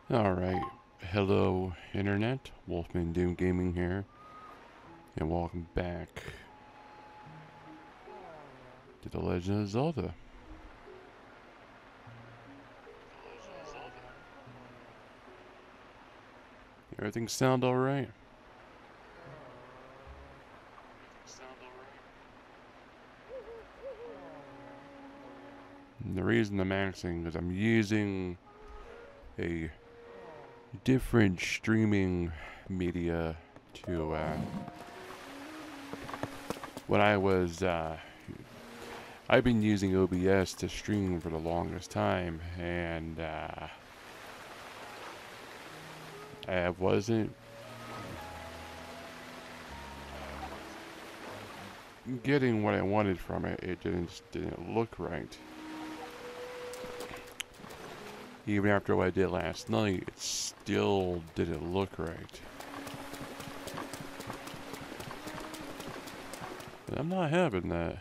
Alright, hello Internet, Wolfman Doom Gaming here, and welcome back to The Legend of Zelda. Everything sound alright? The reason I'm asking is I'm using a different streaming media to, when I've been using OBS to stream for the longest time, and, I wasn't getting what I wanted from it. It just didn't look right. Even after what I did last night, it still didn't look right. And I'm not having that.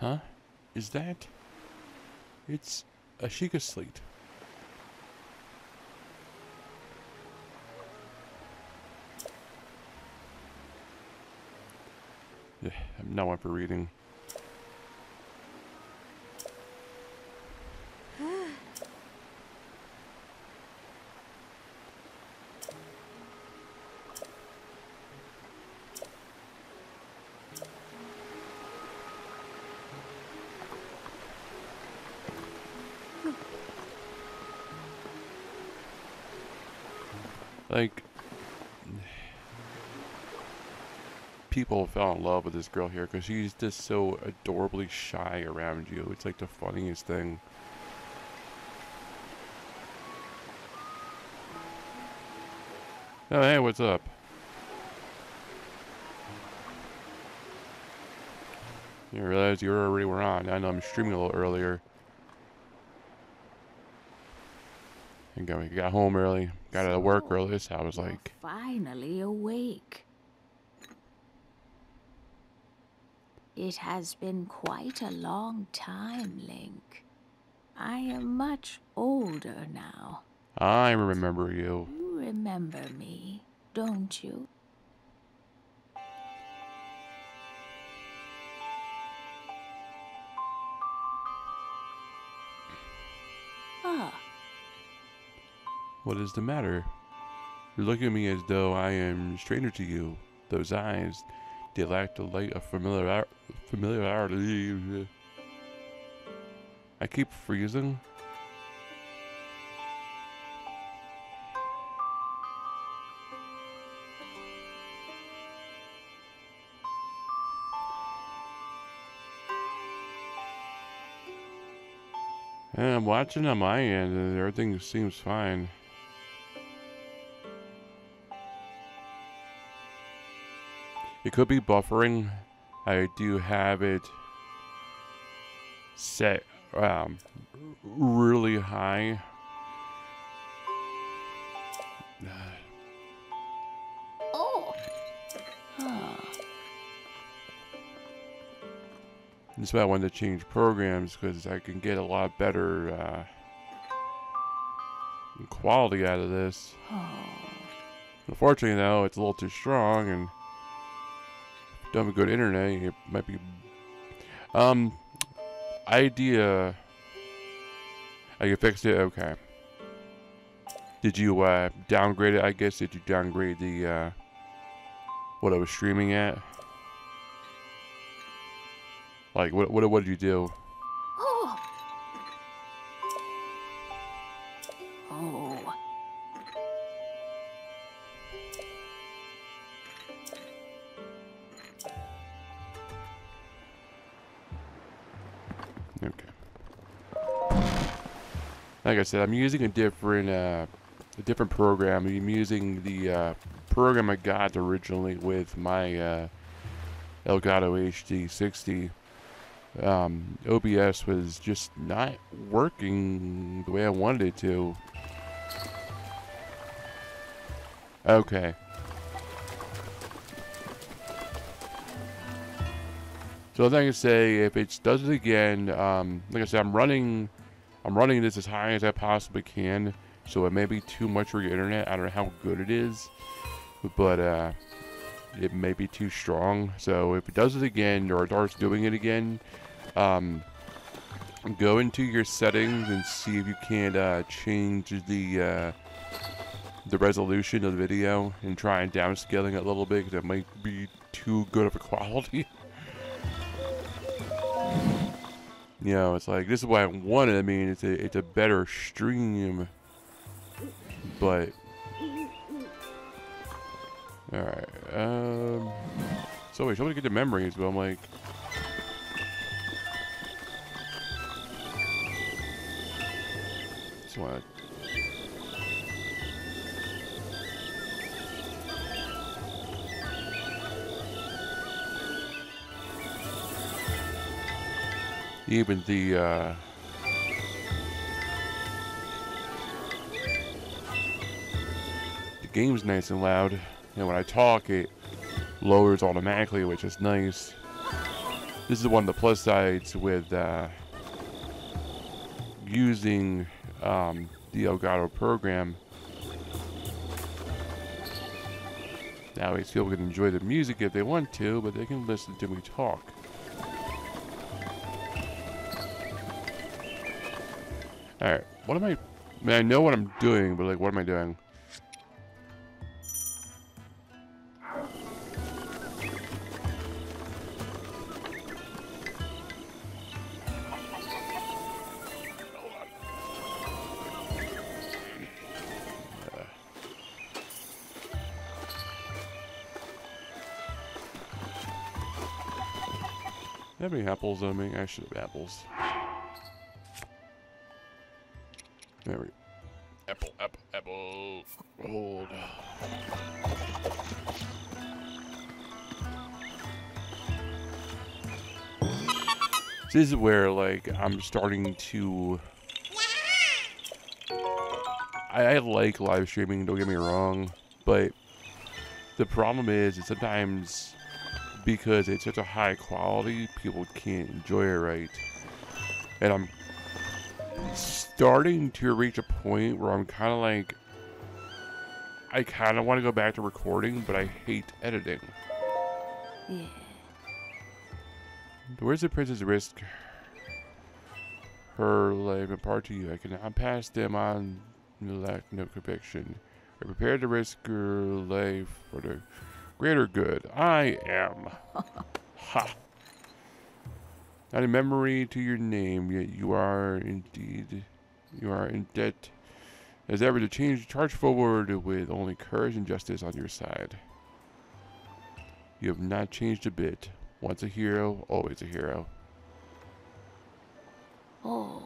Huh? Is that? It's a Sheikah Slate. Yeah, I'm not one for reading. Like, people fell in love with this girl here because she's just so adorably shy around you. It's like the funniest thing. Oh, hey, what's up? You realize you already were on. I know I'm streaming a little earlier. And got home early, got out of work early, so I was like... Finally awake. It has been quite a long time, Link. I am much older now. I remember you. You remember me, don't you? Ah. What is the matter? You're looking at me as though I am a stranger to you. Those eyes, they lack the light of familiarity. I keep freezing. And I'm watching on my end and everything seems fine. It could be buffering. I do have it set really high. Oh. Ah. That's why I wanted to change programs, because I can get a lot better quality out of this. Oh. Unfortunately, though, it's a little too strong, and if you don't have a good internet, it might be... Idea... I can fix it? Okay. Did you downgrade it, I guess? Did you downgrade the what I was streaming at? Like, what did you do? Oh. Oh. Okay. Like I said, I'm using a different program. I'm using the program I got originally with my Elgato HD60. OBS was just not working the way I wanted it to. Okay. So like I say, if it does it again, like I said, I'm running this as high as I possibly can. So it may be too much for your internet. I don't know how good it is, but it may be too strong. So if it does it again, or it starts doing it again, go into your settings and see if you can't change the resolution of the video and try and downscaling it a little bit, because it might be too good of a quality. You know, it's like, this is why I want it. I mean, it's a better stream, but all right. So wait, somebody get the memories, but I'm like, just want. Even the game's nice and loud, and when I talk, it lowers automatically, which is nice. This is one of the plus sides with using the Elgato program. That way, people can enjoy the music if they want to, but they can listen to me talk. Alright, what am I... I mean, I know what I'm doing, but like, what am I doing? Do I have any apples on me? I should have apples. There we go. Apple. Gold. This is where, like, I'm starting to... I like live streaming, don't get me wrong, but the problem is that sometimes, because it's such a high quality, people can't enjoy it right. And I'm starting to reach a point where I'm kind of like, I kind of want to go back to recording, but I hate editing. Yeah. Where's the princess risk her life impart to you? I cannot pass them on the lack no conviction. I prepare to risk her life for the greater good. I am. Ha! Not a memory to your name, yet you are in debt as ever to charge forward with only courage and justice on your side. You have not changed a bit. Once a hero, always a hero. Oh.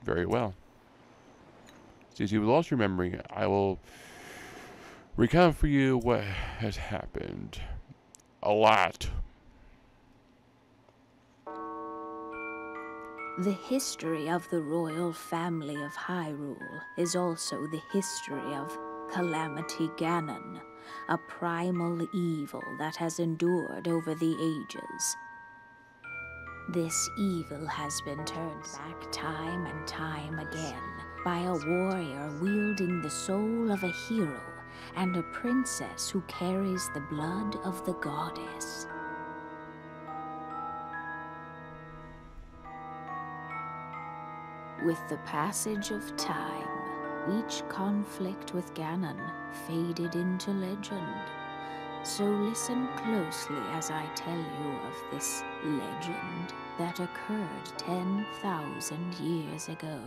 Very well. Since you've lost your memory, I will recount for you what has happened. A lot. The history of the royal family of Hyrule is also the history of Calamity Ganon, a primal evil that has endured over the ages. This evil has been turned back time and time again by a warrior wielding the soul of a hero and a princess who carries the blood of the goddess. With the passage of time, each conflict with Ganon faded into legend. So listen closely as I tell you of this legend that occurred 10,000 years ago.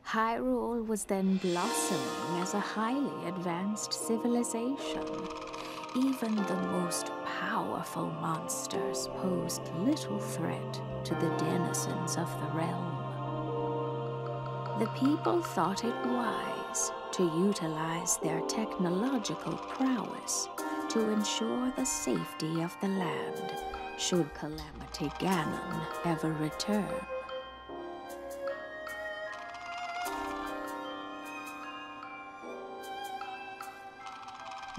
Hyrule was then blossoming as a highly advanced civilization. Even the most powerful monsters posed little threat to the denizens of the realm. The people thought it wise to utilize their technological prowess to ensure the safety of the land should Calamity Ganon ever return.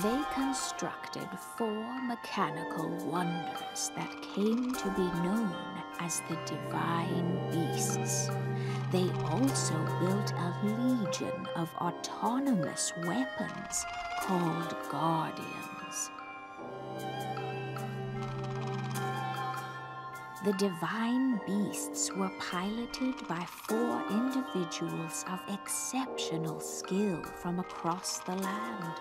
They constructed 4 mechanical wonders that came to be known as the Divine Beasts. They also built a legion of autonomous weapons called Guardians. The Divine Beasts were piloted by 4 individuals of exceptional skill from across the land.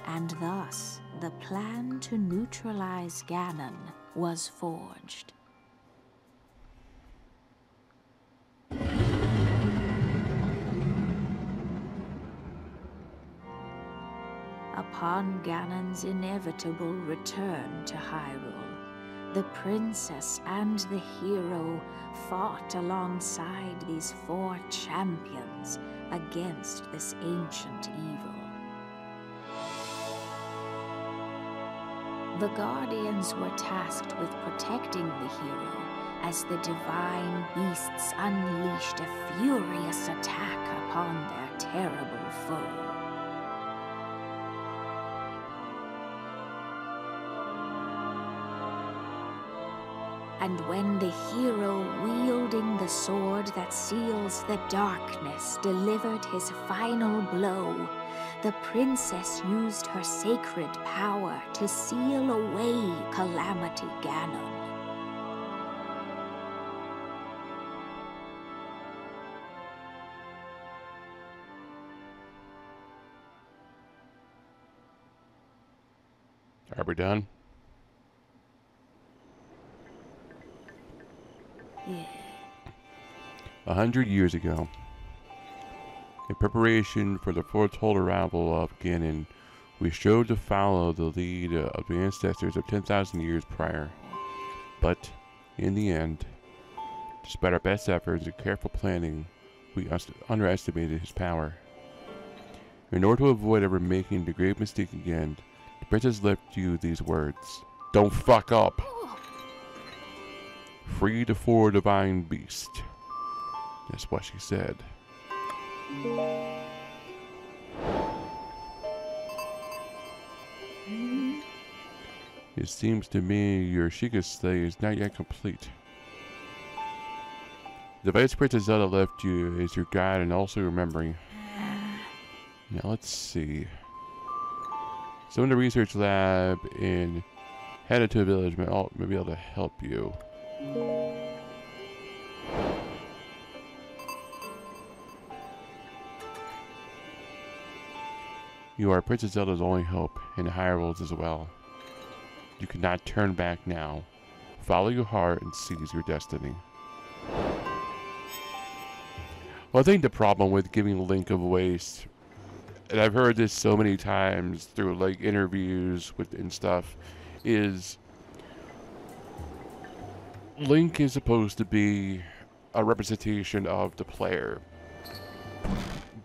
And thus, the plan to neutralize Ganon was forged. Upon Ganon's inevitable return to Hyrule, the princess and the hero fought alongside these 4 champions against this ancient evil. The Guardians were tasked with protecting the hero as the Divine Beasts unleashed a furious attack upon their terrible foe. And when the hero wielding the sword that seals the darkness delivered his final blow, the princess used her sacred power to seal away Calamity Ganon. Are we done? Yeah. 100 years ago, in preparation for the foretold arrival of Ganon, we strove to follow the lead of the ancestors of 10,000 years prior. But, in the end, despite our best efforts and careful planning, we underestimated his power. In order to avoid ever making the grave mistake again, the princess left you these words. Don't fuck up! Free the 4 divine beasts. That's what she said. It seems to me your Sheikah slay is not yet complete. The Vice Princess Zelda left you as your guide and also your memory. Now let's see. Some of the research lab in Hanato Village may be able to help you. You are Princess Zelda's only hope, and Hyrule's as well. You cannot turn back now. Follow your heart and seize your destiny. Well, I think the problem with giving Link a voice, and I've heard this so many times through like interviews and stuff, is Link is supposed to be a representation of the player.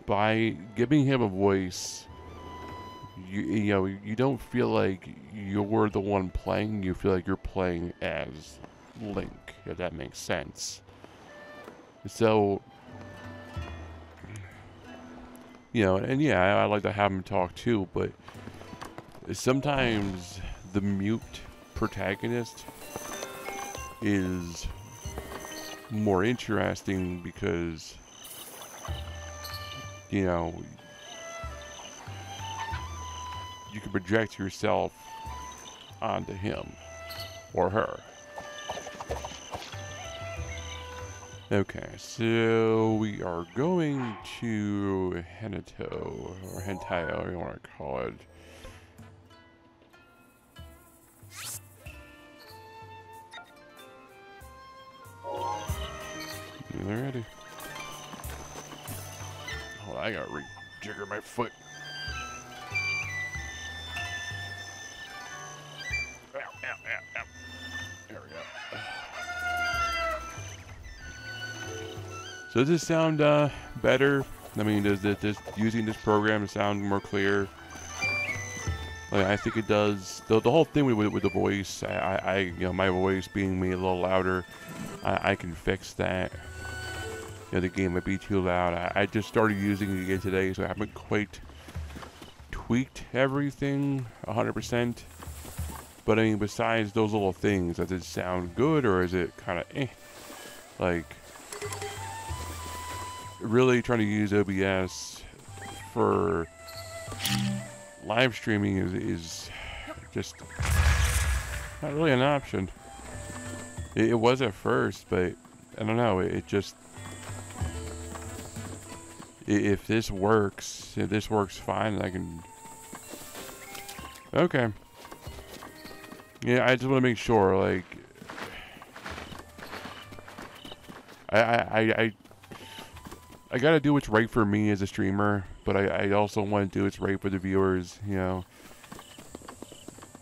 By giving him a voice, you don't feel like you're the one playing. You feel like you're playing as Link, if that makes sense. So, and yeah, I like to have him talk too, but sometimes the mute protagonist is more interesting because, you can project yourself onto him or her. Okay, so we are going to Hanato, or Hentayo, whatever you want to call it. Alrighty. Hold on, I gotta rejigger my foot. Ow, ow, ow, ow. There we go. So does this sound better? I mean, does this using this program sound more clear? Like, I think it does. The whole thing with the voice, my voice being made a little louder, I can fix that. The game might be too loud. I just started using it again today, so I haven't quite tweaked everything 100%. But I mean, besides those little things, does it sound good or is it kind of eh? Like, really trying to use OBS for live streaming is just not really an option. It was at first, but I don't know. It just, if this works fine, I can. Okay. Yeah, I just want to make sure, like, I gotta do what's right for me as a streamer, but I also want to do what's right for the viewers, you know.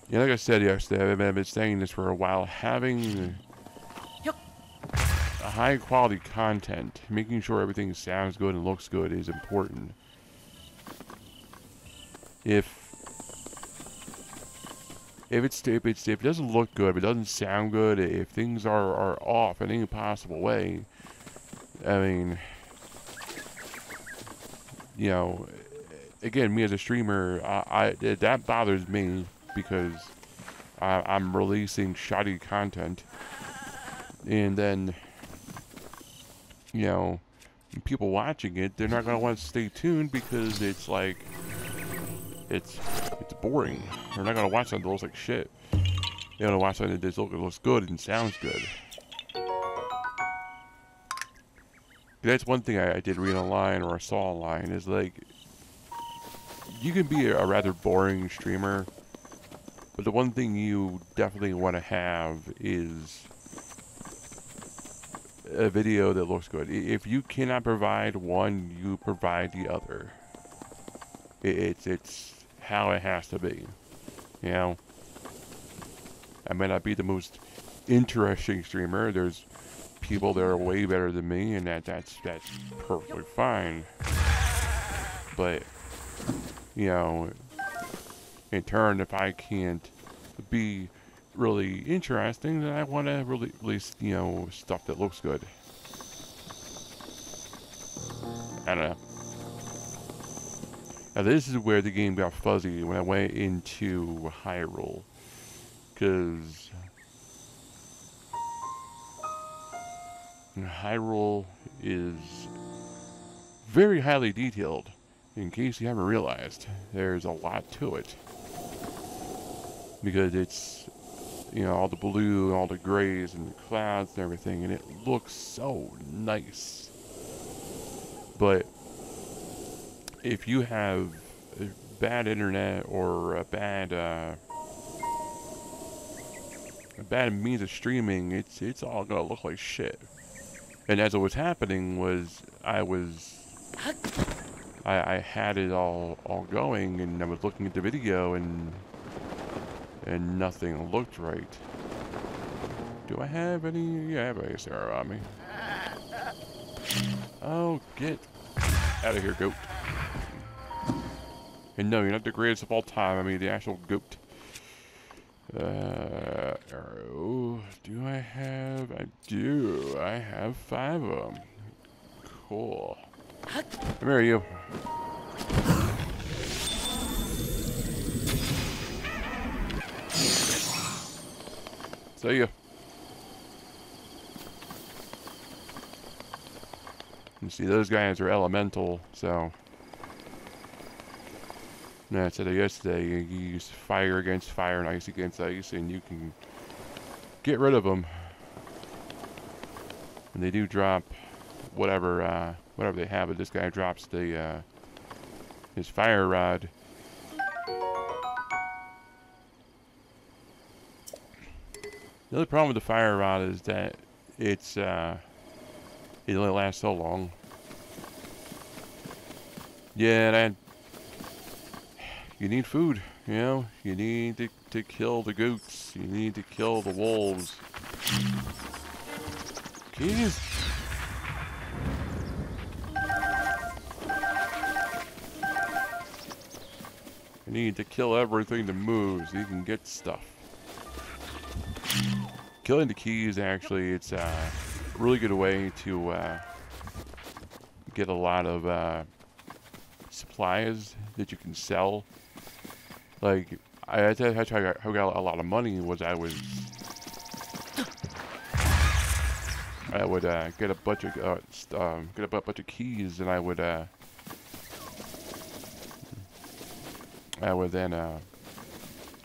Yeah, like I said yesterday, I've been saying this for a while. Having a high quality content, making sure everything sounds good and looks good is important. If it doesn't look good, if it doesn't sound good, if things are off in any possible way, I mean, you know, again, me as a streamer, that bothers me because I'm releasing shoddy content, and then, you know, people watching it, they're not gonna want to stay tuned because it's like, it's boring. They're not gonna watch something that looks like shit. They wanna watch something that looks good and sounds good. That's one thing I did read online, or I saw online, is like, you can be a rather boring streamer, but the one thing you definitely want to have is a video that looks good. If you cannot provide one, you provide the other. It's how it has to be. You know, I may not be the most interesting streamer. There's people that are way better than me, and that's perfectly fine. But, you know, in turn, if I can't be really interesting, then I want to release, you know, stuff that looks good. I don't know. Now this is where the game got fuzzy when I went into Hyrule, because Hyrule is very highly detailed. In case you haven't realized, there's a lot to it, because it's, you know, all the blue and all the grays and the clouds and everything, and it looks so nice. But if you have a bad internet or a bad means of streaming, it's all gonna look like shit. And as it was happening was I had it all going, and I was looking at the video, and nothing looked right. Do I have any? Yeah, I have ASR on me. Oh, get out of here, goat. And no, you're not the greatest of all time. I mean, the actual goat. Arrow. Do I have? I do. I have 5 of them. Cool. Come here, you. See ya. You see, those guys are elemental, so. No, I said it yesterday, you use fire against fire and ice against ice, and you can get rid of them. And they do drop whatever they have, but this guy drops the his fire rod. The other problem with the fire rod is that it only lasts so long. Yeah, and you need food, you know? You need to kill the goats. You need to kill the wolves. Jeez. You need to kill everything that moves so you can get stuff. Killing the keys, actually, it's a really good way to get a lot of supplies that you can sell. Like, that's how I got a lot of money. Was I would get a bunch of bunch of keys, and I would then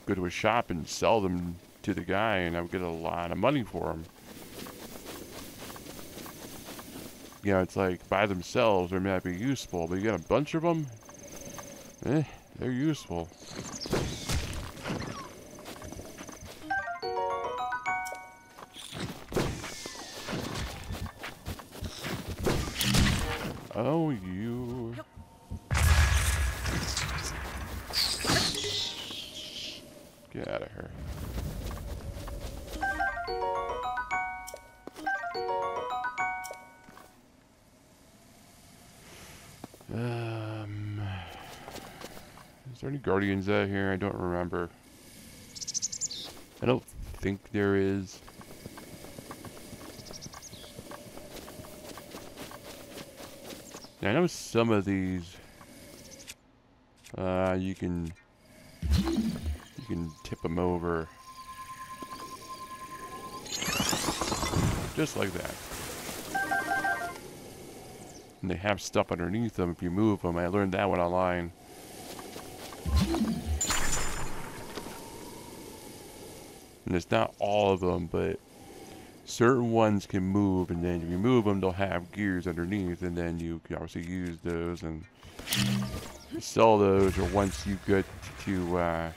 go to a shop and sell them to the guy, and I would get a lot of money for them. You know, it's like by themselves they may not be useful, but you got a bunch of them, they're useful. Oh, you. Get out of here. Is there any guardians out here? I don't remember. I don't think there is. Now, I know some of these you can tip them over just like that. And they have stuff underneath them if you move them. I learned that one online. And it's not all of them, but certain ones can move, and then if you move them, they'll have gears underneath, and then you can obviously use those and sell those. Or once you get to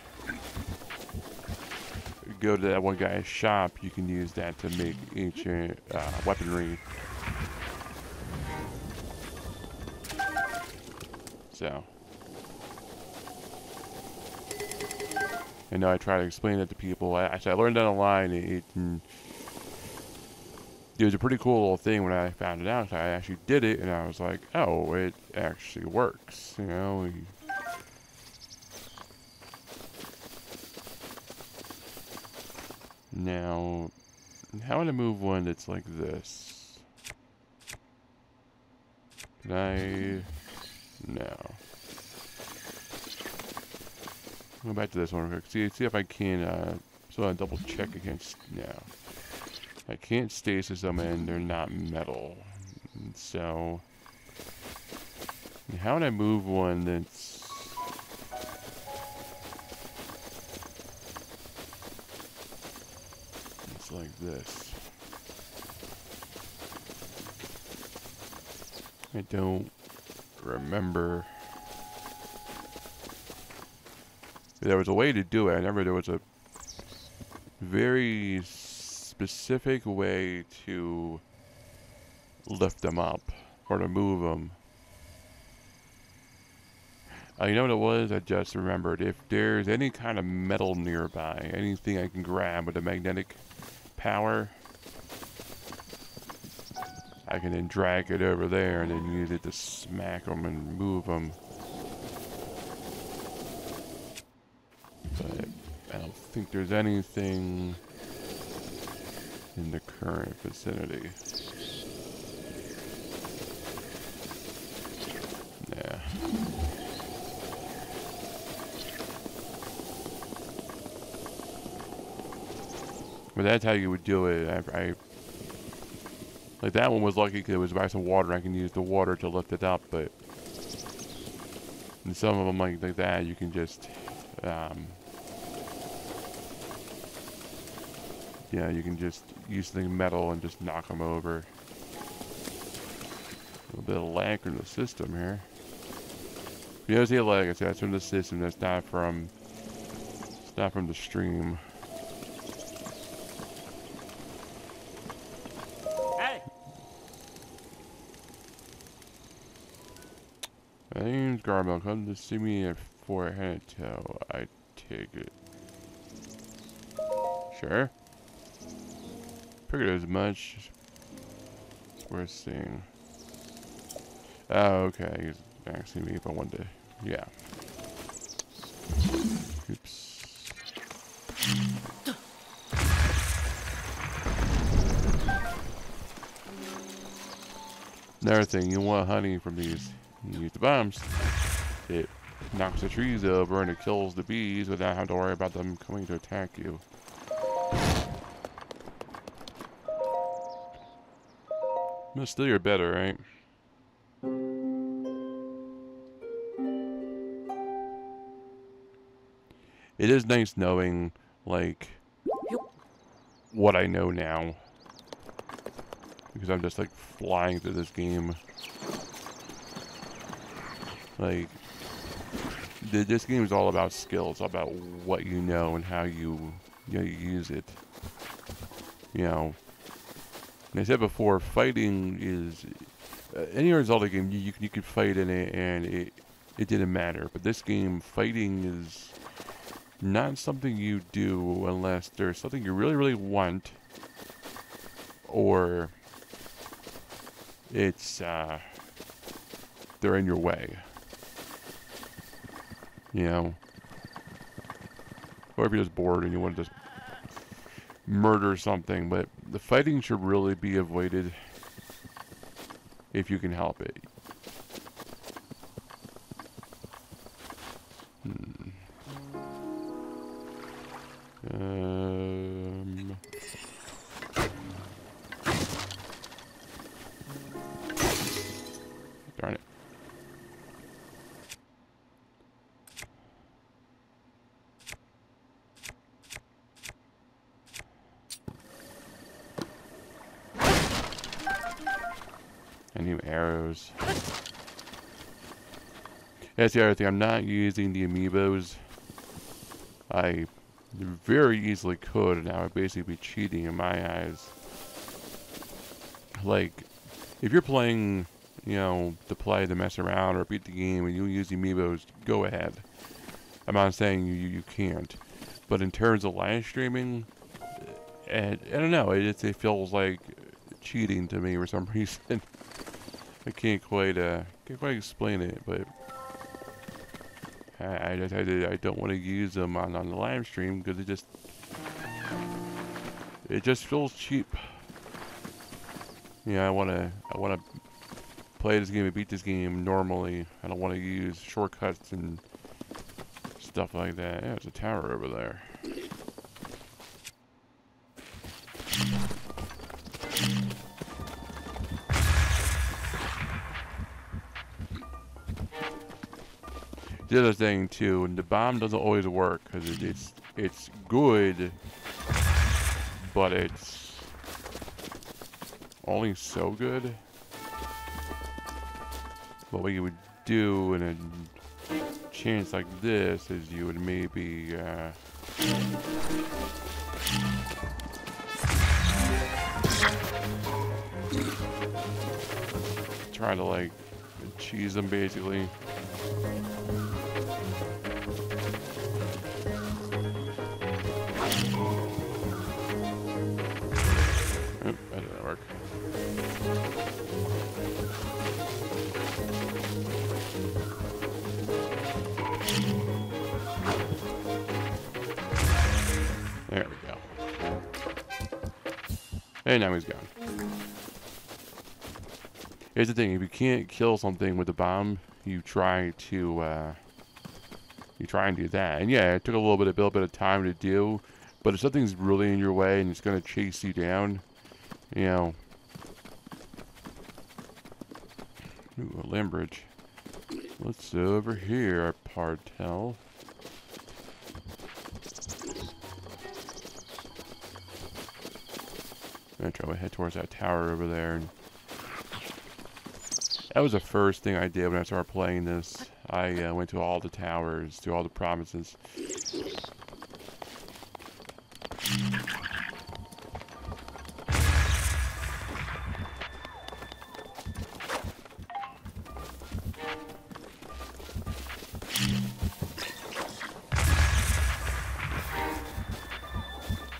go to that one guy's shop, you can use that to make ancient weaponry. So, I know I try to explain it to people. Actually, I learned that online. It was a pretty cool little thing when I found it out. I actually did it, and I was like, oh, it actually works. You know. Now, how would I move one that's like this? Can I? No. Go back to this one real quick. See if I can. So I double check against. No. I can't stasis them, and they're not metal. So, how would I move one that's like this? I don't remember. There was a way to do it. I remember there was a very specific way to lift them up or to move them. You know what it was? I just remembered. If there's any kind of metal nearby, anything I can grab with a magnetic power, I can then drag it over there and then use it to smack them and move them. But I don't think there's anything in the current vicinity. Yeah. But that's how you would do it. I like that one was lucky because it was by some water. I can use the water to lift it up, but and some of them like that you can just yeah, you can just use the metal and just knock them over. A little bit of lag in the system here. You know, see lag. I said that's from the system. That's not from. It's not from the stream. Hey. My name's Garmel. Come to see me for a head toe. I take it. Sure. Figured as much. It's worth seeing. Oh, okay. He's asking me if I wanted to. Yeah. Oops. Another thing, you want honey from these. You use the bombs. It knocks the trees over and it kills the bees without having to worry about them coming to attack you. But still, you're better, right? It is nice knowing, like, what I know now. Because I'm just, like, flying through this game. Like, this game is all about skill. It's all about what you know and how you use it. You know, and I said before, fighting is... any other Zelda game, you could fight in it and it didn't matter. But this game, fighting is not something you do unless there's something you really, really want. Or it's, they're in your way. You know? Or if you're just bored and you want to just murder something. But the fighting should really be avoided if you can help it. Darn it. I need arrows. That's the other thing. I'm not using the amiibos. I very easily could, and I would basically be cheating in my eyes. Like, if you're playing, you know, to mess around or beat the game and you use the amiibos, go ahead. I'm not saying you can't. But in terms of live streaming, I don't know, it feels like cheating to me for some reason. I can't quite explain it, but I don't want to use them on the live stream because it just feels cheap. Yeah, I wanna play this game and beat this game normally. I don't want to use shortcuts and stuff like that. Yeah, there's a tower over there. The other thing too, and the bomb doesn't always work because it's good, but it's only so good. But what you would do in a chance like this is you would maybe try to like cheese them basically. Oh, that didn't work. There we go. And now he's gone. Here's the thing, if you can't kill something with a bomb, you try and do that. And yeah, it took a little bit of time to do, but if something's really in your way and it's gonna chase you down, you know. Ooh, a land bridge. What's over here, Partel? I'm gonna try to head towards that tower over there. And that was the first thing I did when I started playing this. I went to all the towers, to all the provinces.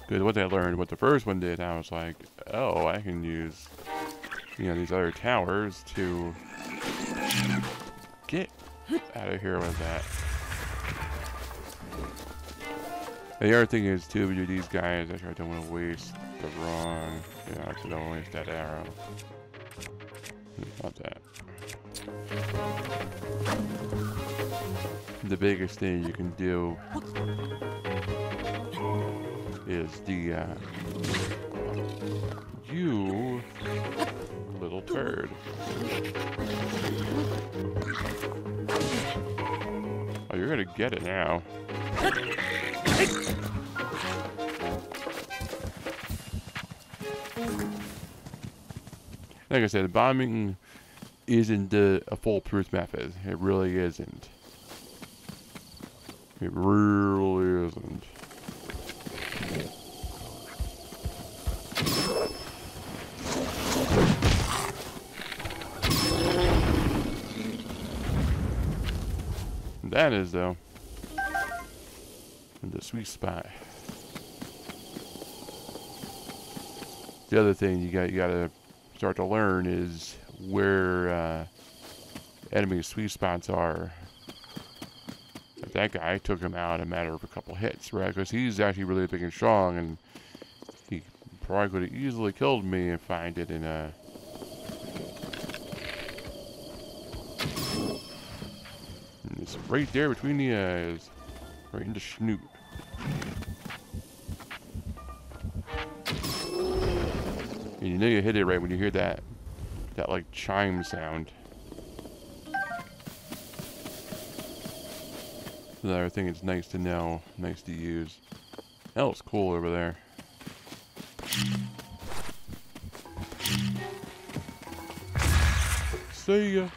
Because what I learned, what the first one did, I was like, oh, I can use, you know, these other towers to get out of here with that. And the other thing is, too, with these guys, I don't want to waste the wrong, you know, I don't waste that arrow. Not that. the biggest thing you can do is the, you little turd. Oh, you're gonna get it now. Like I said, bombing isn't a foolproof method. It really isn't. It really isn't. That is, though, the sweet spot. The other thing you gotta start to learn is where enemy sweet spots are. That guy took him out in a matter of a couple hits, right? Because he's actually really big and strong, and he probably could have easily killed me if I didn't. It's right there between the eyes, right in the snoot. And you know you hit it right when you hear that like chime sound. Another thing it's nice to know, nice to use. That looks cool over there. See ya.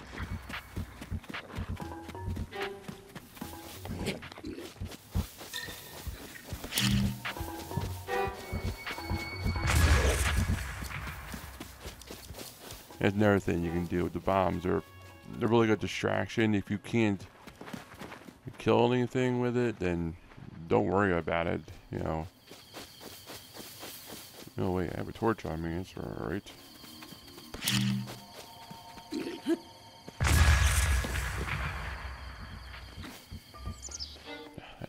That's another thing you can do with the bombs. They're really good distraction. If you can't kill anything with it, then don't worry about it, you know. Oh wait, I have a torch on me, it's alright.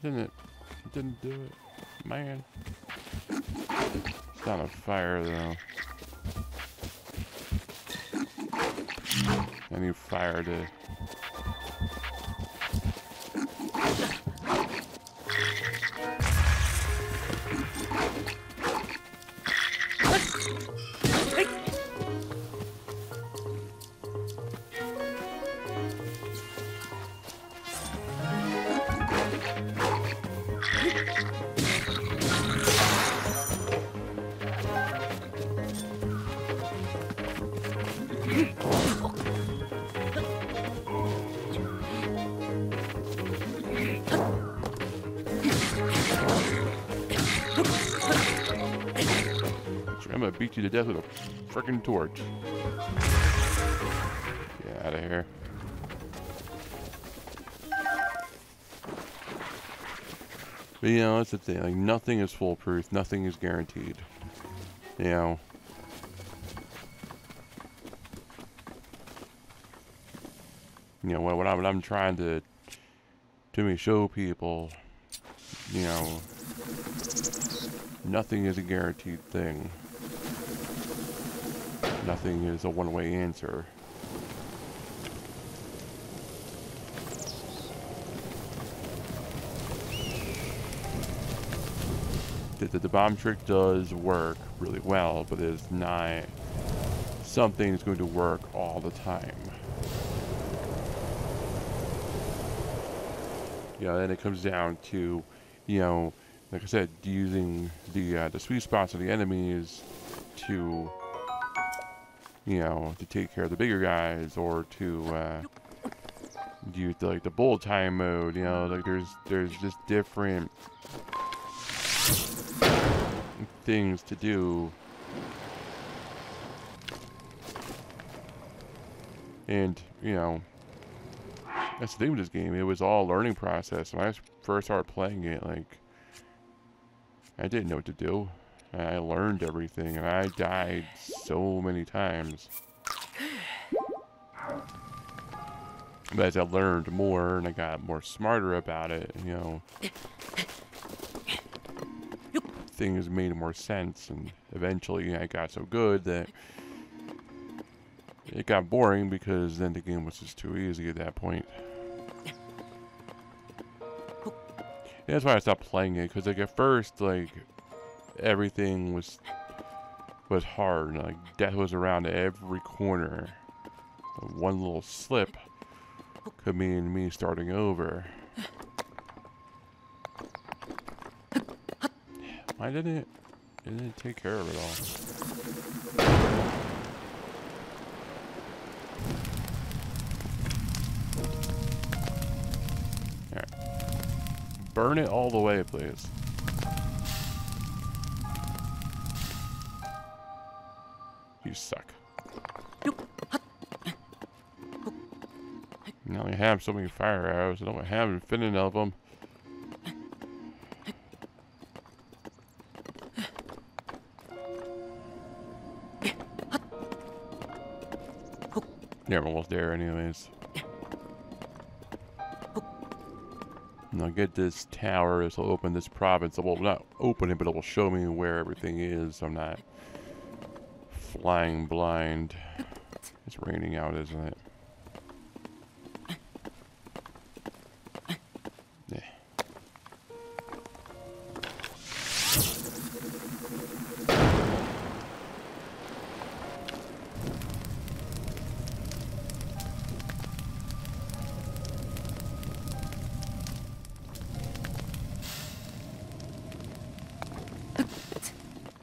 It didn't do it. Man. It's not a fire though. I need fire to... I'm gonna beat you to death with a freaking torch. Get out of here. But you know, that's the thing. Like, nothing is foolproof. Nothing is guaranteed. You know. You know what I'm trying to show people. You know, nothing is a guaranteed thing. Nothing is a one-way answer. The bomb trick does work really well, but it's not something that's going to work all the time. Yeah, then it comes down to, you know, like I said, using the sweet spots of the enemies to, you know, to take care of the bigger guys, or to use the bullet time mode. You know, like there's just different things to do. And, you know, that's the thing with this game. It was all a learning process. When I first started playing it, like, I didn't know what to do. I learned everything, and I died so many times. But as I learned more, and I got more smarter about it, you know, things made more sense, and eventually I got so good that it got boring, because then the game was just too easy at that point. That's why I stopped playing it, because like at first, like everything was hard. Like death was around every corner. One little slip could mean me starting over. Why didn't it take care of it all? Alright. Burn it all the way, please. You suck. Now I have so many fire arrows, I don't have infinite of them. Yeah, I'm almost there anyways. And I'll get this tower, this will open this province. It will not open it, but it will show me where everything is, so I'm not flying blind. It's raining out, isn't it? Yeah.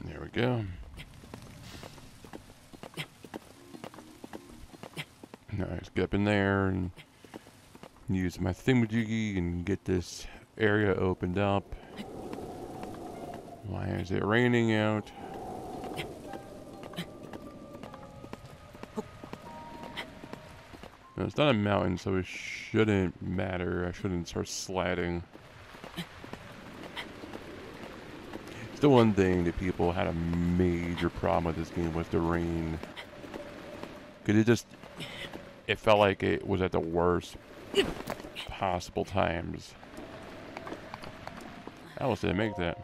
There we go. Nice, get up in there and use my thingamajiggy and get this area opened up. Why is it raining out? No, it's not a mountain, so it shouldn't matter. I shouldn't start sliding. It's the one thing that people had a major problem with this game was the rain. Because it felt like it was at the worst possible times. I almost didn't make that.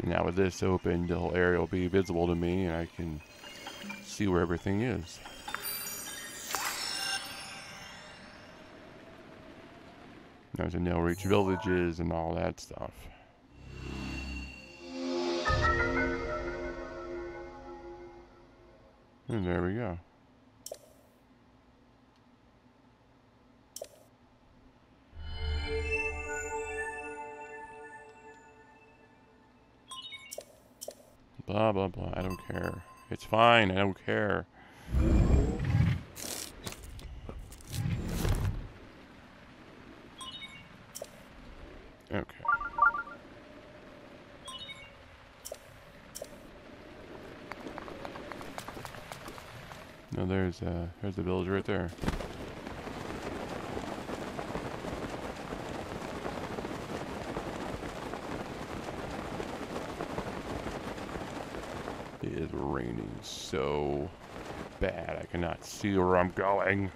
Now with this open, the whole area will be visible to me, and I can see where everything is. There's a no-reach villages and all that stuff. And there we go. Blah, blah, blah. I don't care. It's fine. I don't care. Okay. No, there's the village right there. It is raining so bad I cannot see where I'm going.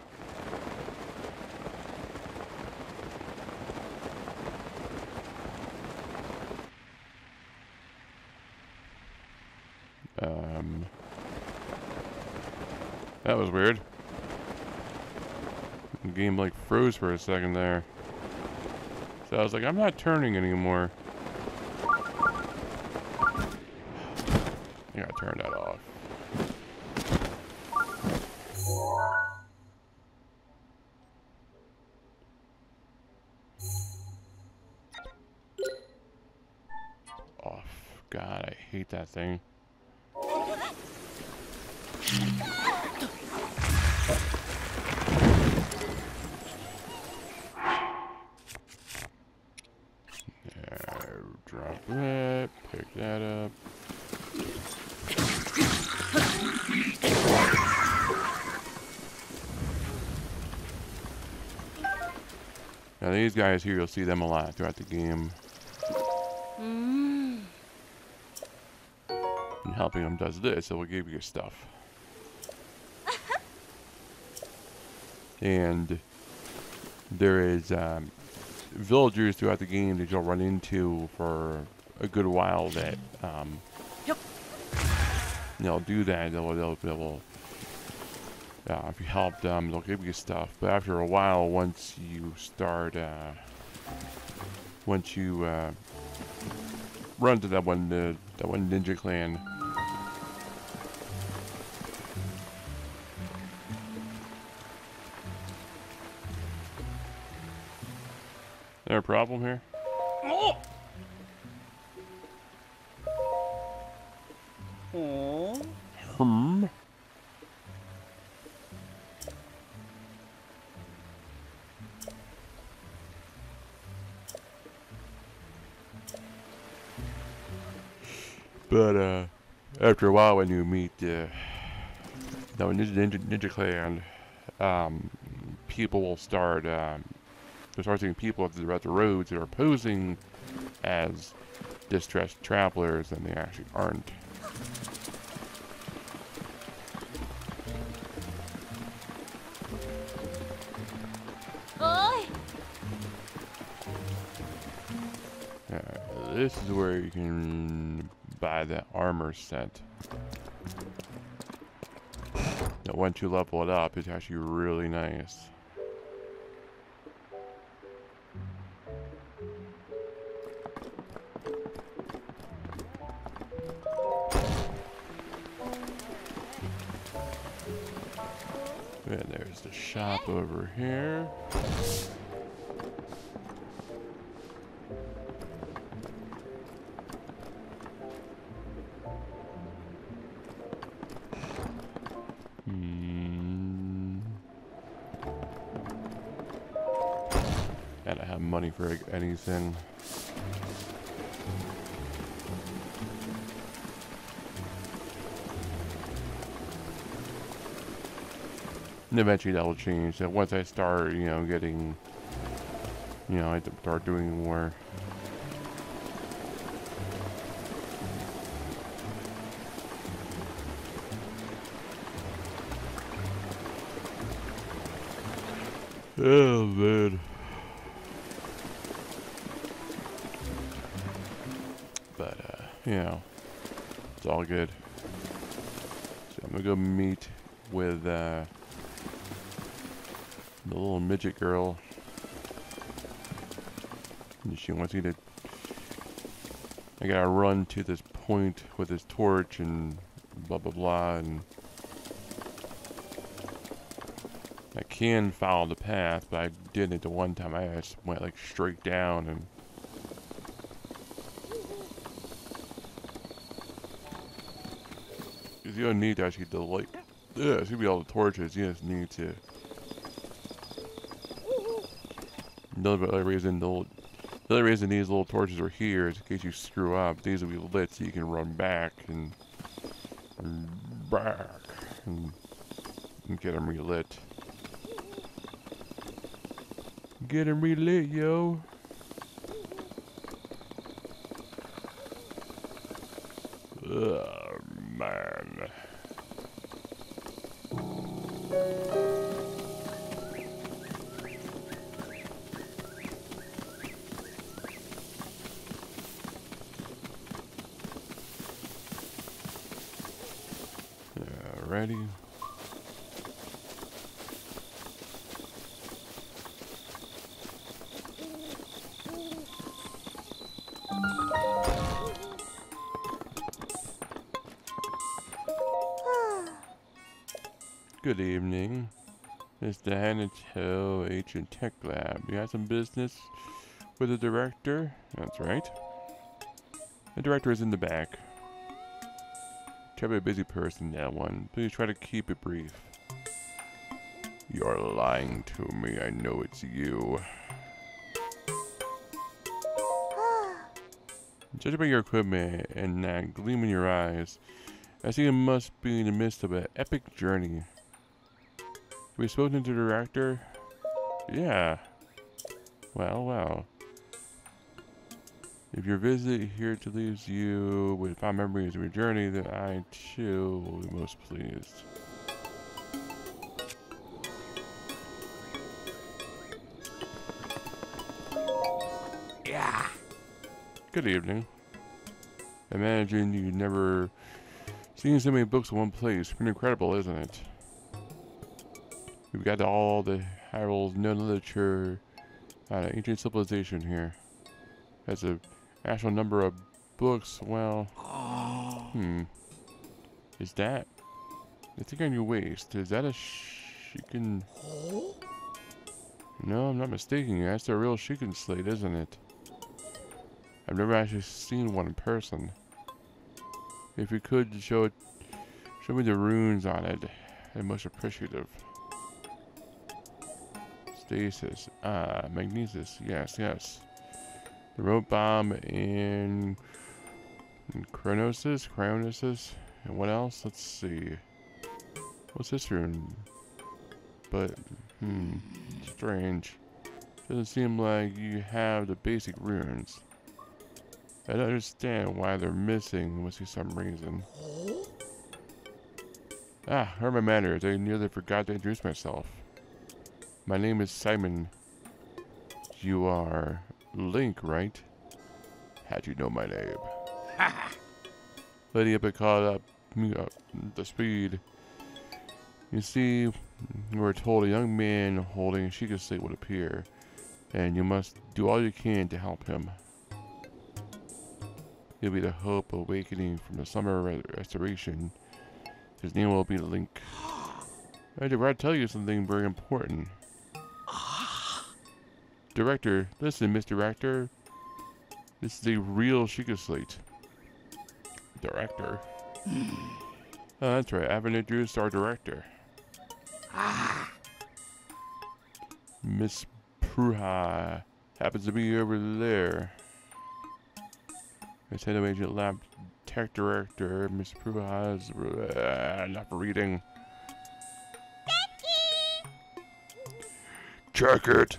That was weird. The game like froze for a second there. So I was like, I'm not turning anymore. I gotta turn that off. Off. God, I hate that thing. Drop that, pick that up. Now these guys here, you'll see them a lot throughout the game. helping him does this, it will give you stuff. And there is villagers throughout the game that you'll run into for a good while that they'll do that. They'll if you help them, they'll give you stuff. But after a while, once you start, once you run to that one ninja clan, there a problem here? Oh. But after a while, when you meet the ninja clan, people will start. You'll start seeing people throughout the roads that are posing as distressed travelers, and they actually aren't. This is where you can buy the armor set. Now, once you level it up, it's actually really nice. And there's the shop over here. And I have money for anything. And eventually that will change. So once I start, getting, I start doing more. Oh, man. But, it's all good. So I'm gonna go meet with, the little midget girl. And she wants me to... I gotta run to this point with this torch and blah, blah, blah, and... I can follow the path, but I didn't the one time. I just went like straight down and... Because you don't need to actually delete... Yeah, it's gonna be all the torches. You just need to... The other reason these little torches are here is in case you screw up. These will be lit so you can run back and get them relit. Get them relit, yo. Oh, man. Alrighty. Good evening. Mr. Hanato, Ancient Tech Lab. You have some business with the director? That's right. The director is in the back. Try to be a busy person, that one. Please try to keep it brief. You're lying to me. I know it's you. Judging by your equipment and that gleam in your eyes, I see you must be in the midst of an epic journey. Have we spoken to the director? Yeah. Well. If your visit here to leaves you with fond memories of your journey, then I too will be most pleased. Yeah. Good evening. I imagine you've never seen so many books in one place. Pretty incredible, isn't it? We've got all the Harold's known literature on ancient civilization here. Has a actual number of books. Well, is that? I think on your waist. Is that a Shiken? No, I'm not mistaken. That's a real Shiken slate, isn't it? I've never actually seen one in person. If you could show me the runes on it, I'm most appreciative. Stasis, magnesis, yes. The rope bomb and chronosis, and what else? Let's see. What's this rune? But, strange. Doesn't seem like you have the basic runes. I don't understand why they're missing. Must be some reason. Heard my manners. I nearly forgot to introduce myself. My name is Simon. You are Link, right? How'd you know my name? Lady up and caught up me up the speed. You see, we were told a young man holding a Sheikah slate would appear, and you must do all you can to help him. He'll be the hope awakening from the summer restoration. His name will be Link. I did right tell you something very important. Director, listen, Mr. Director. This is a real Sheikah slate. Director? Oh, that's right. I haven't introduced our director. Miss Pruha happens to be over there. Nintendo Agent Lab Tech Director, Miss Pruha's not reading. Check it.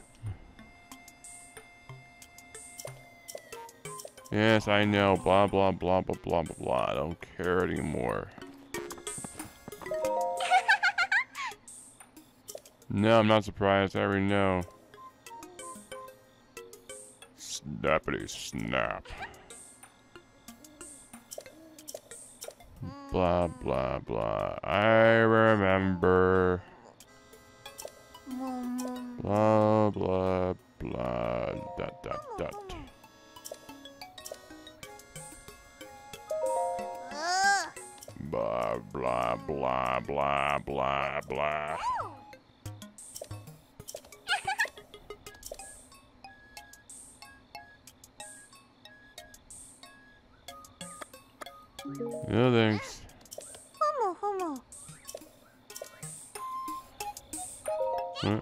Yes, I know. Blah, blah, blah, blah, blah, blah, blah. I don't care anymore. No, I'm not surprised. I already know. Snappity snap. Blah, blah, blah. I remember. Blah, blah, blah. Dot, dot, dot. Blah, blah, blah, blah, blah, blah. No thanks. Huh?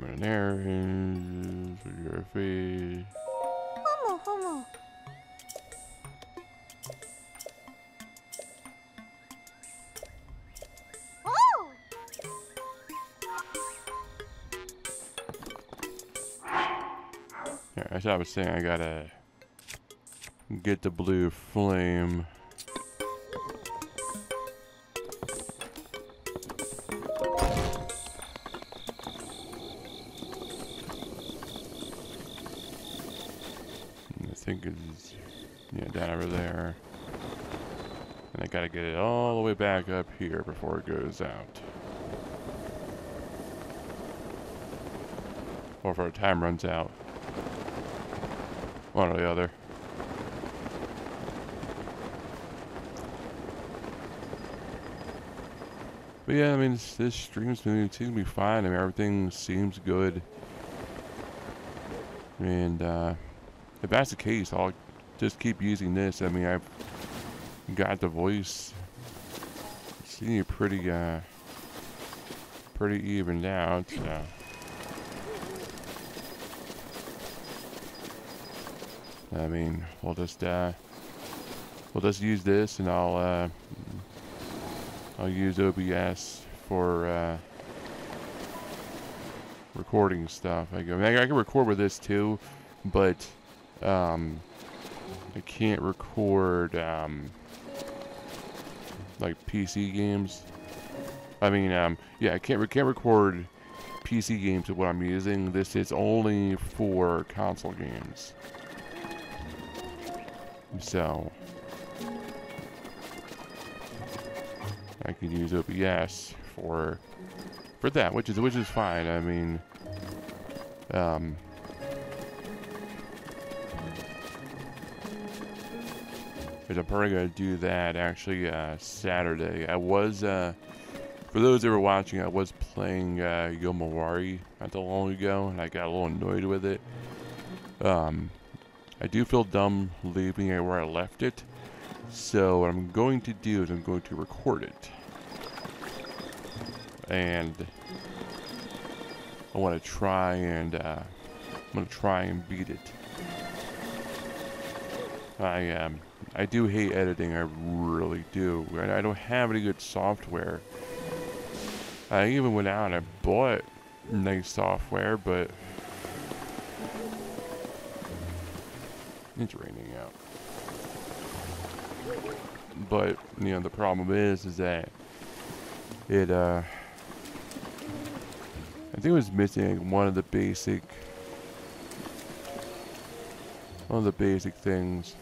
An errand for your fee. Yeah, as I was saying, I gotta get the blue flame. I think it's, yeah, down over there. And I gotta get it all the way back up here before it goes out. Or before time runs out. One or the other. But yeah, I mean, this stream's seems to be fine. I mean, everything seems good. And if that's the case, I'll just keep using this. I mean, I've got the voice seeming pretty evened out. So. I mean, we'll just use this, and I'll use OBS for recording stuff. I can record with this too, but I can't record like PC games. I mean, yeah, I can't record PC games with what I'm using. This is only for console games. So I can use OBS for that, which is fine. I mean, because I'm probably gonna do that actually Saturday. I was for those that were watching, I was playing Yomawari not too long ago, and I got a little annoyed with it. I do feel dumb leaving it where I left it, so what I'm going to do is I'm going to record it, and I want to try and beat it. I do hate editing. I really do. I don't have any good software. I even went out and I bought nice software, but it's raining out. But you know, the problem is that it I think it was missing one of the basic things.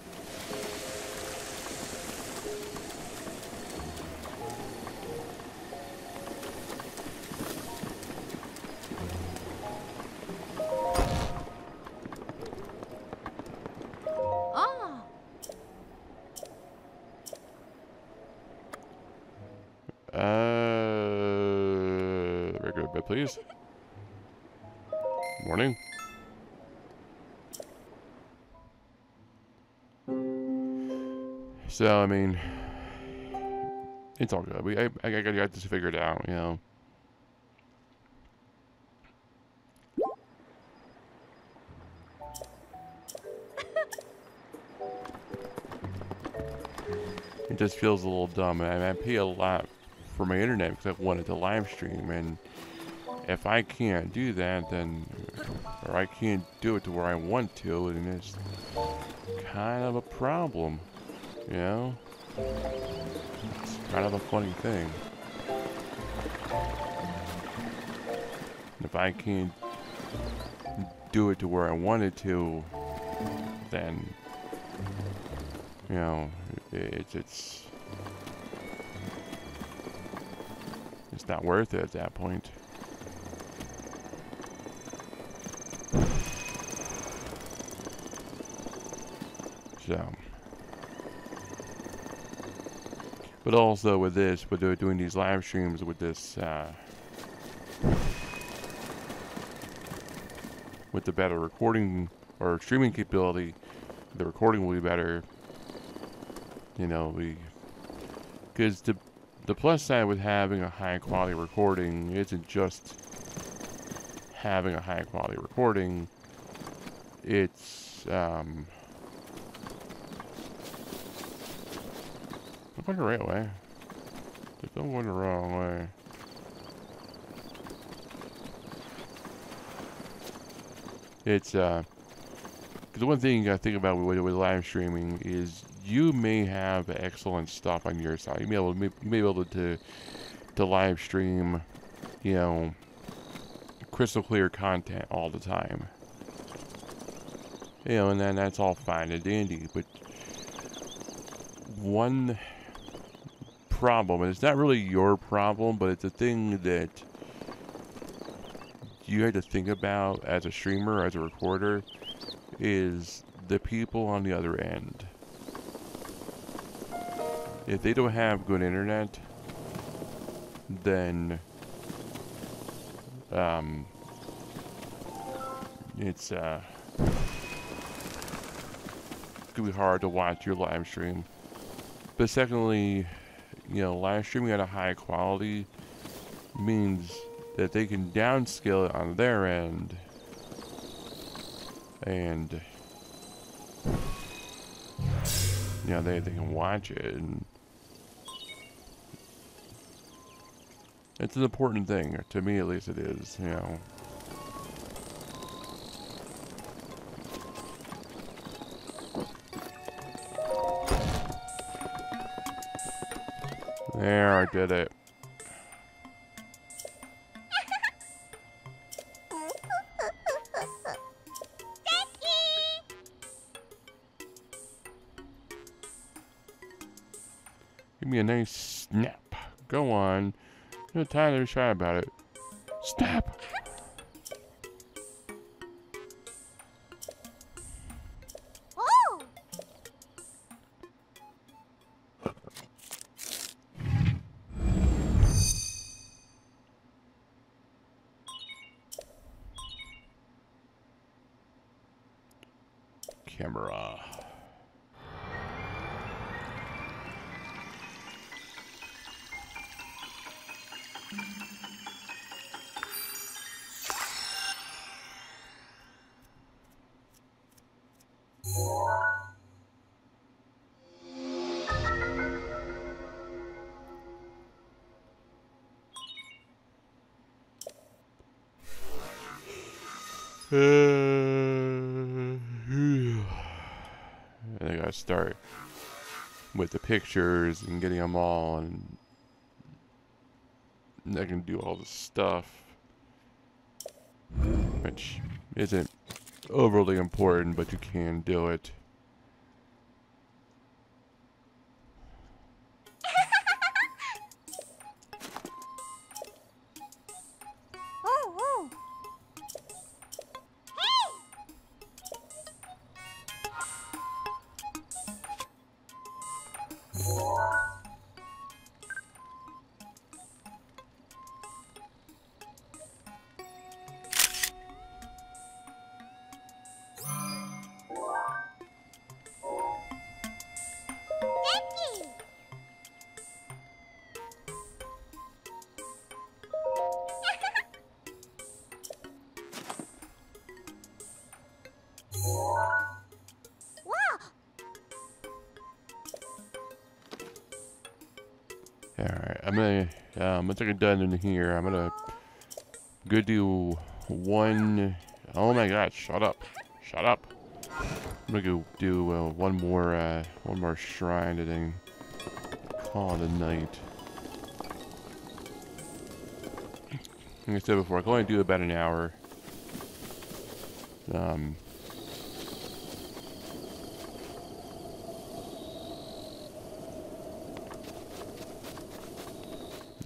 Regular bed, please. Morning. So, I mean, it's all good. I got this figured out, you know. It just feels a little dumb. I pay a lot for my internet because I wanted to live stream, and if I can't do that, then, or I can't do it to where I want to, then it's kind of a problem, you know? It's kind of a funny thing. If I can't do it to where I wanted to, then, you know, it's not worth it at that point. So, but also with this, with doing these live streams with this, with the better recording or streaming capability, the recording will be better. You know, because the plus side with having a high quality recording isn't just having a high quality recording. It's I'm going the right way. I'm going the wrong way. It's because the one thing you gotta think about with live streaming is you may have excellent stuff on your side. You may be able to live stream, you know, crystal clear content all the time. You know, and then that's all fine and dandy. But one problem, and it's not really your problem, but it's a thing that you have to think about as a streamer, as a recorder, is the people on the other end. If they don't have good internet, then it's gonna be hard to watch your live stream. But secondly, you know, live streaming at a high quality means that they can downscale it on their end, and You know, they can watch it, and it's an important thing. To me, at least, it is. You know. There, I did it. Give me a nice snap. Go on. No time to be shy about it. Snap! Camera. I gotta start with the pictures and getting them all, and I can do all the stuff, which isn't overly important, but you can do it. Alright, I'm gonna, once I get done in here, I'm gonna go do one, oh my god, shut up. Shut up. I'm gonna go do one more shrine and then call it a night. Like I said before, I can only do about an hour.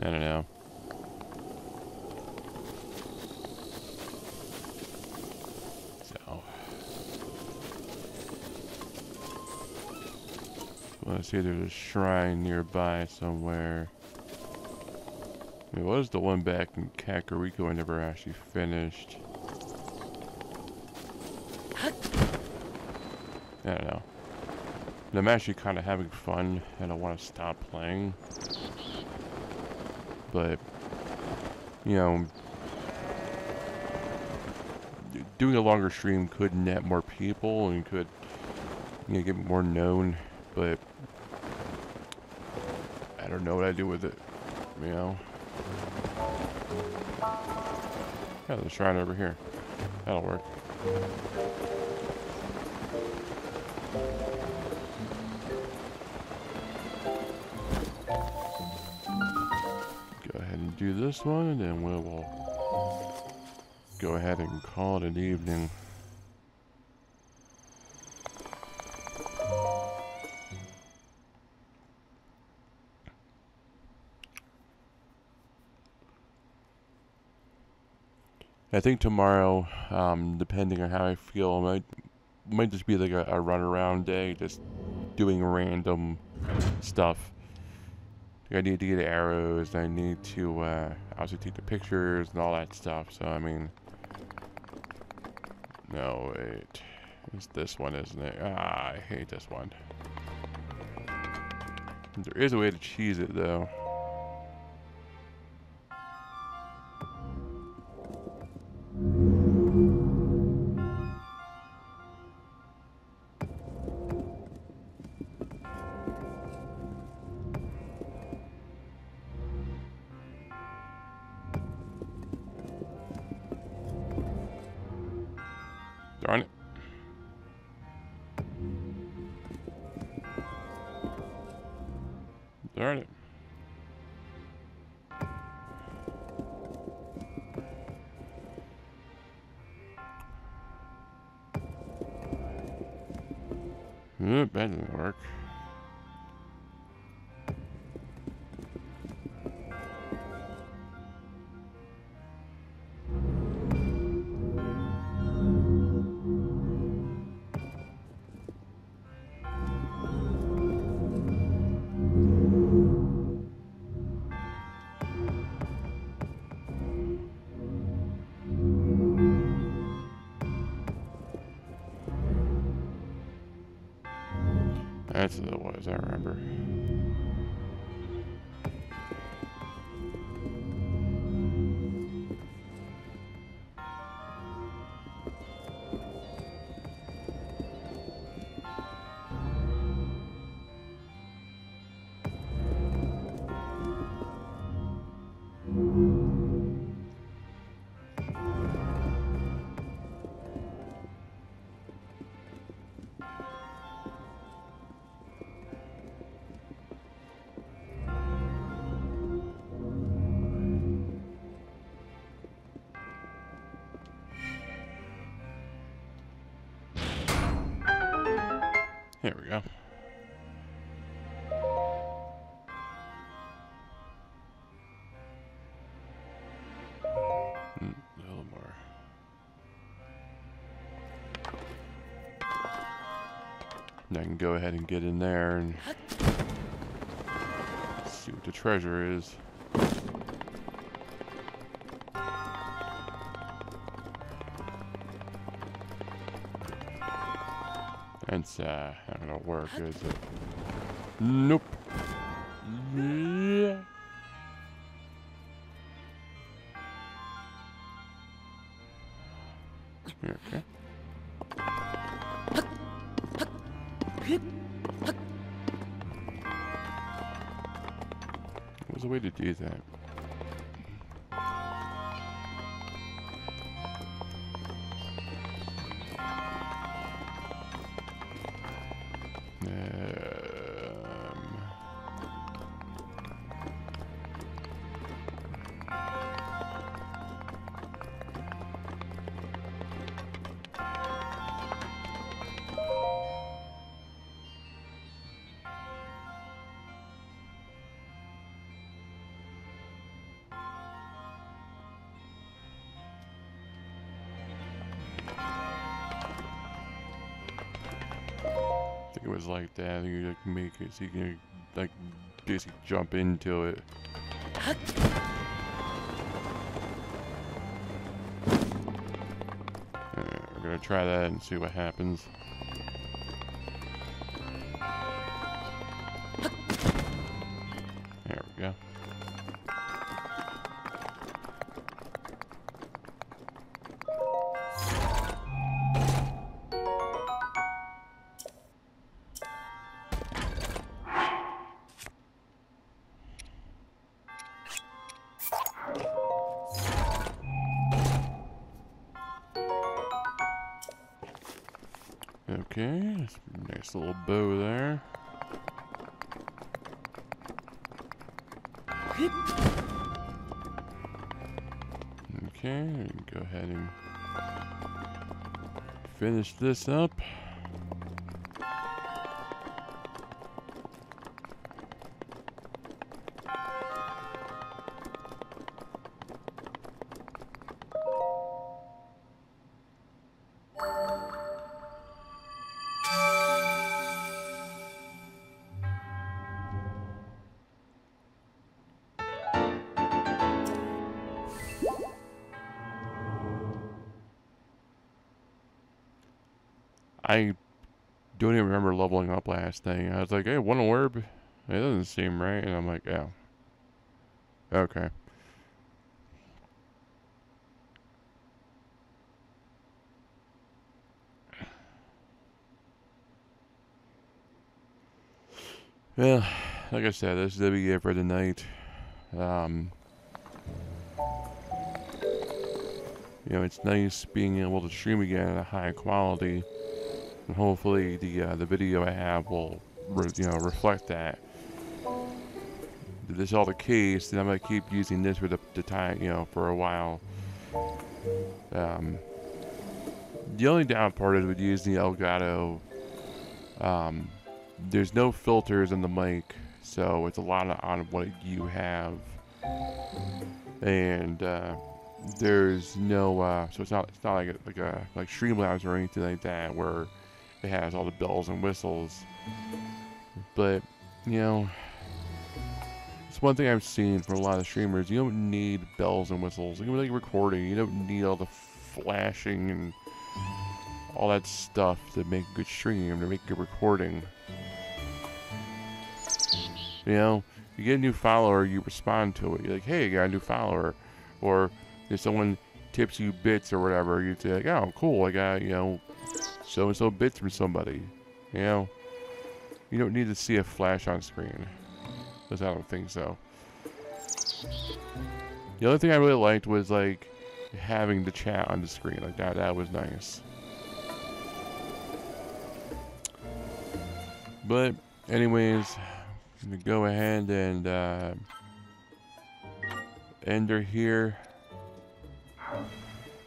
I don't know. So, let's see, there's a shrine nearby somewhere. I mean, what was the one back in Kakariko I never actually finished? I don't know. And I'm actually kind of having fun, and I want to stop playing. But, you know, doing a longer stream could net more people and could, you know, get more known. But I don't know what I do with it, you know. Yeah, there's a shrine over here. That'll work. Go ahead and do this one, and then we'll go ahead and call it an evening. I think tomorrow, depending on how I feel, might just be like a runaround day, just doing random stuff. I need to get arrows, I need to also take the pictures and all that stuff, so I mean... No, wait. It's this one, isn't it? Ah, I hate this one. There is a way to cheese it, though. Darn it. Darn it. That didn't work. That's what it was, I remember. Here we go. A little more. I can go ahead and get in there and see what the treasure is. It's not gonna work, is it? Nope. Yeah. Okay. There's a way to do that. I think it was like that. You like make it so you can like basically jump into it. We're gonna try that and see what happens. There we go. Okay, nice little bow there. Okay, go ahead and finish this up. I don't even remember leveling up last thing. I was like, hey, one orb? It doesn't seem right. And I'm like, yeah. Okay. Well, like I said, this is gonna be it for tonight. you know, it's nice being able to stream again at a high quality, and hopefully the video I have will, reflect that. If this is all the case, then I'm gonna keep using this for the time, for a while. The only down part is with using the Elgato. There's no filters in the mic, so it's a lot on what you have, and there's no so it's not like Streamlabs or anything like that where it has all the bells and whistles. But it's one thing I've seen from a lot of streamers. You don't need bells and whistles. Even like recording, you don't need all the flashing and all that stuff to make a good stream, to make a good recording. You get a new follower, you respond to it. You're like, hey, I got a new follower. Or if someone tips you bits or whatever, you say like, oh, cool, I got, so-and-so bits from somebody. You don't need to see a flash on screen. Because I don't think so. The only thing I really liked was like having the chat on the screen. Like that was nice. But anyways, I'm gonna go ahead and end her here.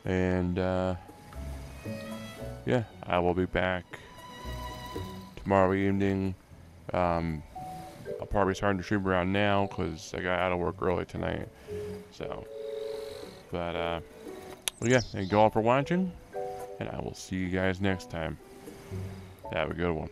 And yeah, I will be back tomorrow evening. I'll probably start to stream around now because I got out of work early tonight. So, but well, yeah, thank you all for watching, and I will see you guys next time. Have a good one.